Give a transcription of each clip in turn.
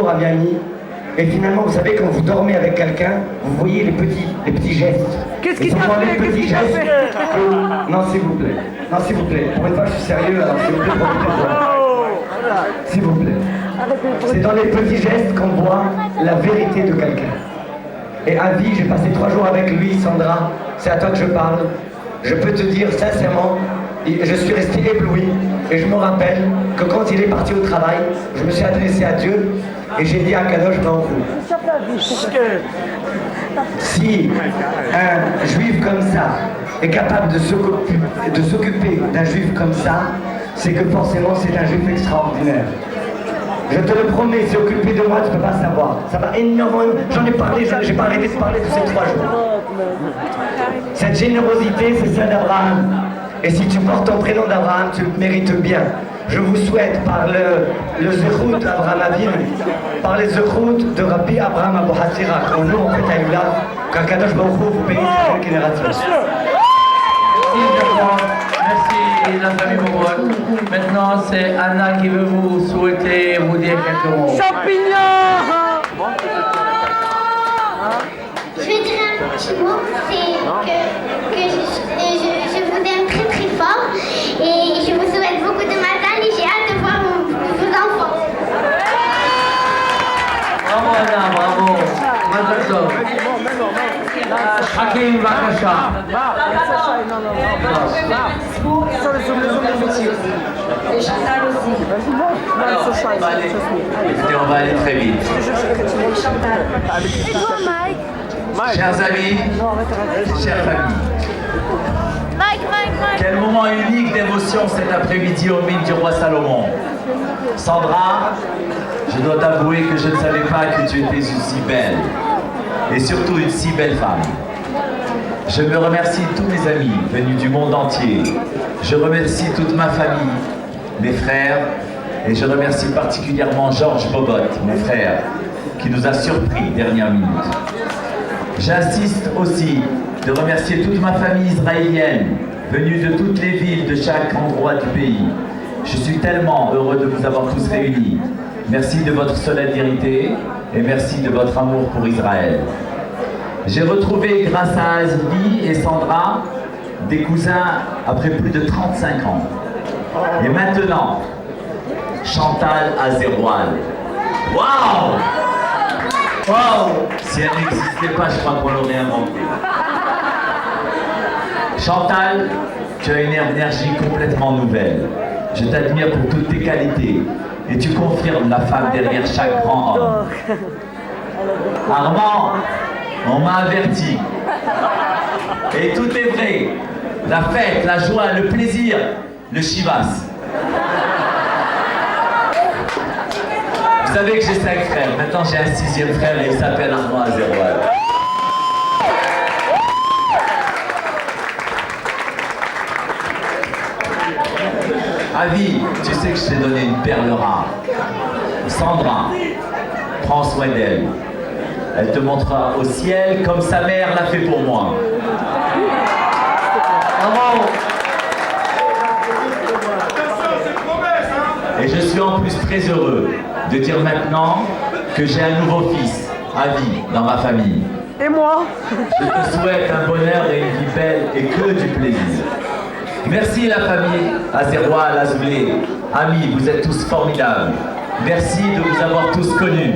à Miami. Et finalement, vous savez, quand vous dormez avec quelqu'un, vous voyez les petits gestes. Qu'est-ce qu'il t'a fait? Qu'est-ce qu'il t'a fait? Non, s'il vous plaît. Non, s'il vous plaît. Pour une fois, je suis sérieux, alors s'il vous plaît, profitez-en. S'il vous plaît. C'est dans les petits gestes qu'on voit la vérité de quelqu'un. Et à vie, j'ai passé 3 jours avec lui, Sandra. C'est à toi que je parle. Je peux te dire sincèrement, je suis resté ébloui. Et je me rappelle que quand il est parti au travail, je me suis adressé à Dieu et j'ai dit à Kadosh Baruch Hu, si un juif comme ça est capable de s'occuper d'un juif comme ça, c'est que forcément c'est un juif extraordinaire. Je te le promets, s'occuper de moi, tu ne peux pas savoir. Ça va énormément. J'en ai parlé, j'ai pas arrêté de parler de ces 3 jours. Cette générosité, c'est celle d'Abraham. Et si tu portes ton prénom d'Abraham, tu le mérites bien. Je vous souhaite par le Zechout d'Abraham Avinu, par les Zechout de Rabbi Abraham Abou Hatzira, au nom en fait à Yula, qu'Akadosh Baruch Hu vous bénisse cette génération. Merci la famille Bourgogne. Maintenant c'est Anna qui veut vous souhaiter, vous dire quelques mots. Champignon! Je vais dire un petit mot, c'est que je vous aime très très fort et je vous souhaite beaucoup de matin et j'ai hâte de voir vos enfants. Bravo Anna, bravo. Mazal Hakim Bakasha. Et Chantal aussi. Écoutez, on va aller très vite. Et toi, Mike? Chers amis, chers familles, Mike. quel moment unique d'émotion cet après-midi au mine du roi Salomon. Sandra, je dois t'avouer que je ne savais pas que tu étais aussi belle. Et surtout une si belle femme. Je me remercie tous mes amis venus du monde entier. Je remercie toute ma famille, mes frères, et je remercie particulièrement Georges Bobot, mon frère, qui nous a surpris dernière minute. J'insiste aussi de remercier toute ma famille israélienne, venue de toutes les villes de chaque endroit du pays. Je suis tellement heureux de vous avoir tous réunis. Merci de votre solidarité et merci de votre amour pour Israël. J'ai retrouvé grâce à Azvi et Sandra des cousins après plus de 35 ans. Et maintenant, Chantal Azéroual. Waouh! Waouh! Si elle n'existait pas, je crois qu'on l'aurait inventée. Chantal, tu as une énergie complètement nouvelle. Je t'admire pour toutes tes qualités. Et tu confirmes la femme derrière chaque grand homme. Armand, on m'a averti. Et tout est vrai. La fête, la joie, le plaisir, le chivas. Vous savez que j'ai 5 frères. Maintenant j'ai un 6e frère et il s'appelle Armand Azéroual. Avi, tu sais que je t'ai donné une perle rare. Sandra, prends soin d'elle. Elle te montrera au ciel comme sa mère l'a fait pour moi. Bravo. Et je suis en plus très heureux de dire maintenant que j'ai un nouveau fils, Avi, dans ma famille. Et moi? Je te souhaite un bonheur et une vie belle et que du plaisir. Merci la famille Azéroual, Azoulay. Amis, vous êtes tous formidables. Merci de vous avoir tous connus.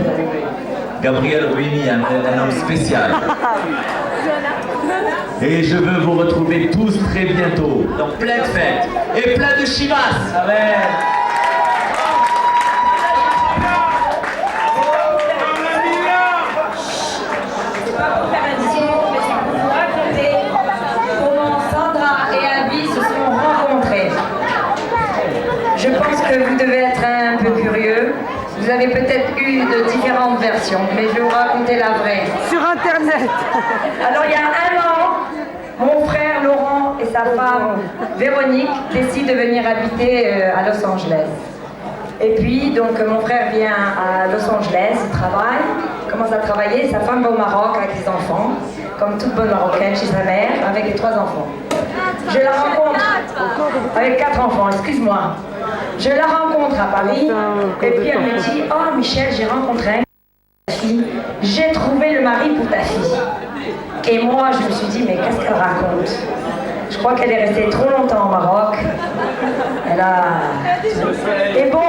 Gabriel Ruini, un homme spécial. Et je veux vous retrouver tous très bientôt dans plein de fêtes et plein de chivas. Amen. Je pense que vous devez être un peu curieux. Vous avez peut-être eu de différentes versions, mais je vais vous raconter la vraie. Sur Internet. Alors il y a 1 an, mon frère Laurent et sa femme Véronique décident de venir habiter à Los Angeles. Et puis donc mon frère vient à Los Angeles, il travaille, commence à travailler, sa femme va au Maroc avec ses enfants, comme toute bonne Marocaine chez sa mère, avec les 3 enfants. Je la rencontre avec 4 enfants, excuse-moi. Je la rencontre à Paris, et puis elle me dit, oh Michel, j'ai rencontré ta fille, j'ai trouvé le mari pour ta fille. Et moi, je me suis dit, mais qu'est-ce qu'elle raconte? Je crois qu'elle est restée trop longtemps au Maroc. Elle a... Et bon,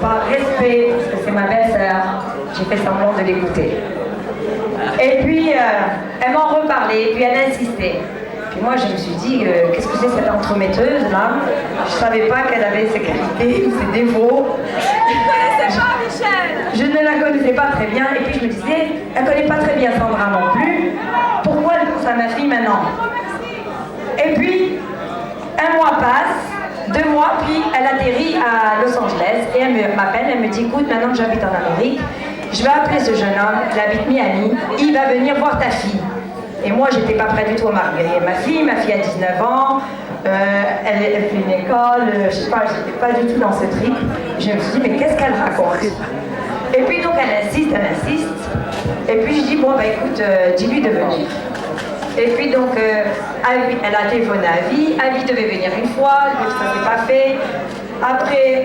par respect, parce que c'est ma belle-sœur, j'ai fait semblant de l'écouter. Et puis, elle m'en reparlait, puis elle insistait. Puis moi, je me suis dit, qu'est-ce que c'est cette entremetteuse, là? Je ne savais pas qu'elle avait ses qualités ou ses défauts. Je ne la connaissais pas très bien, et puis je me disais, elle ne connaît pas très bien Sandra non plus. Pourquoi elle pense à ma fille maintenant? Et puis, un mois passe, 2 mois, puis elle atterrit à Los Angeles et elle m'appelle, elle me dit, écoute, maintenant que j'habite en Amérique, je vais appeler ce jeune homme, il habite Miami, il va venir voir ta fille. Et moi, j'étais pas prête du tout à marier ma fille a 19 ans, elle fait une école, je sais pas, j'étais pas du tout dans ce trip. Je me suis dit, mais qu'est-ce qu'elle raconte? Et puis donc elle insiste, et puis je dis, bon bah écoute, dis-lui de venir. Et puis donc, elle a téléphoné à Avi devait venir une fois, ça ne s'est pas fait. Après,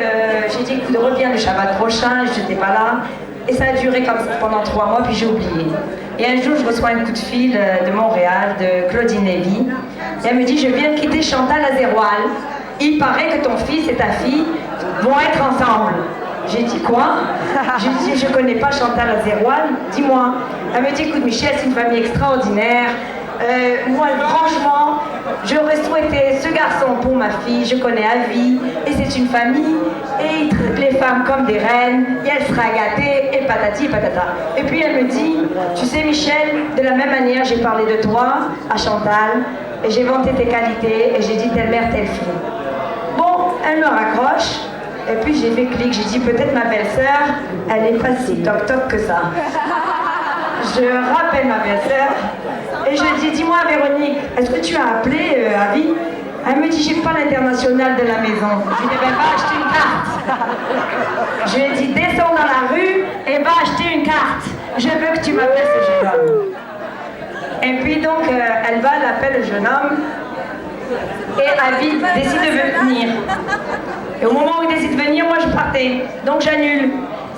j'ai dit, écoute, reviens le Shabbat prochain, je n'étais pas là. Et ça a duré comme ça pendant 3 mois, puis j'ai oublié. Et un jour, je reçois un coup de fil de Montréal, de Claudine Lévy. Et elle me dit, je viens de quitter Chantal Azeroual. Il paraît que ton fils et ta fille vont être ensemble. J'ai dit quoi? J'ai dit, je ne connais pas Chantal Azeroual, dis-moi. Elle me dit, écoute Michel, c'est une famille extraordinaire. Moi, franchement, j'aurais souhaité ce garçon pour ma fille. Je connais Avi, et c'est une famille, et il traite les femmes comme des reines, et elle sera gâtée, et patati et patata. Et puis elle me dit, tu sais Michel, de la même manière, j'ai parlé de toi à Chantal, et j'ai vanté tes qualités, et j'ai dit telle mère, telle fille. Bon, elle me raccroche, et puis j'ai fait clic, j'ai dit peut-être ma belle-sœur, elle n'est pas si toc-toc que ça. Je rappelle ma belle-sœur, et je dis, dis-moi Véronique, est-ce que tu as appelé Avi? Elle me dit, j'ai pas l'international de la maison. Je lui dis, ben va acheter une carte. Je lui ai dit, descends dans la rue et va acheter une carte. Je veux que tu m'appelles ce jeune homme. Et puis donc, elle appelle le jeune homme, et Avi décide de venir. Et au moment où il décide de venir, moi je partais. Donc j'annule.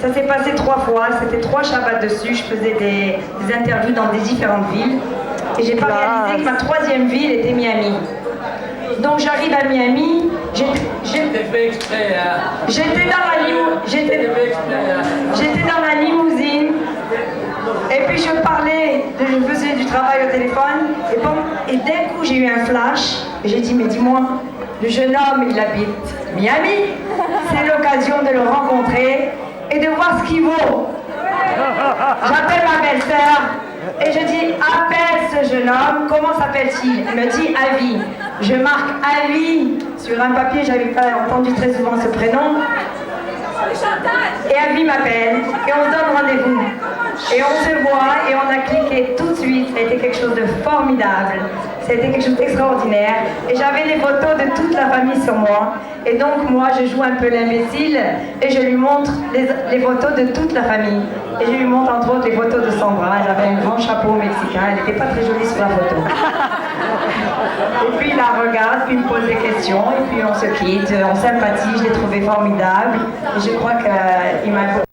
Ça s'est passé 3 fois, c'était 3 Shabbats dessus. Je faisais des interviews dans des différentes villes. Et j'ai pas réalisé que ma 3e ville était Miami. Donc j'arrive à Miami, j'étais dans la limousine, et puis je faisais du travail au téléphone, et bon, et d'un coup j'ai eu un flash, et j'ai dit, mais dis-moi, le jeune homme il habite Miami, c'est l'occasion de le rencontrer et de voir ce qu'il vaut. J'appelle ma belle-sœur, et je dis, appelle ce jeune homme, comment s'appelle-t-il? Elle me dit, Avi. Je marque Avi sur un papier, j'avais pas entendu très souvent ce prénom. Et Avi m'appelle, et on se donne rendez-vous. Et on se voit, et on a cliqué tout de suite. Ça a été quelque chose de formidable. Ça a été quelque chose d'extraordinaire. Et j'avais les photos de toute la famille sur moi. Et donc moi, je joue un peu l'imbécile, et je lui montre les photos de toute la famille. Et je lui montre entre autres les photos de Sandra. Elle avait un grand chapeau mexicain, elle n'était pas très jolie sur la photo. Et puis il la regarde, puis il me pose des questions, et puis on se quitte, on sympathie, je l'ai trouvé formidable. Et je crois qu'il m'a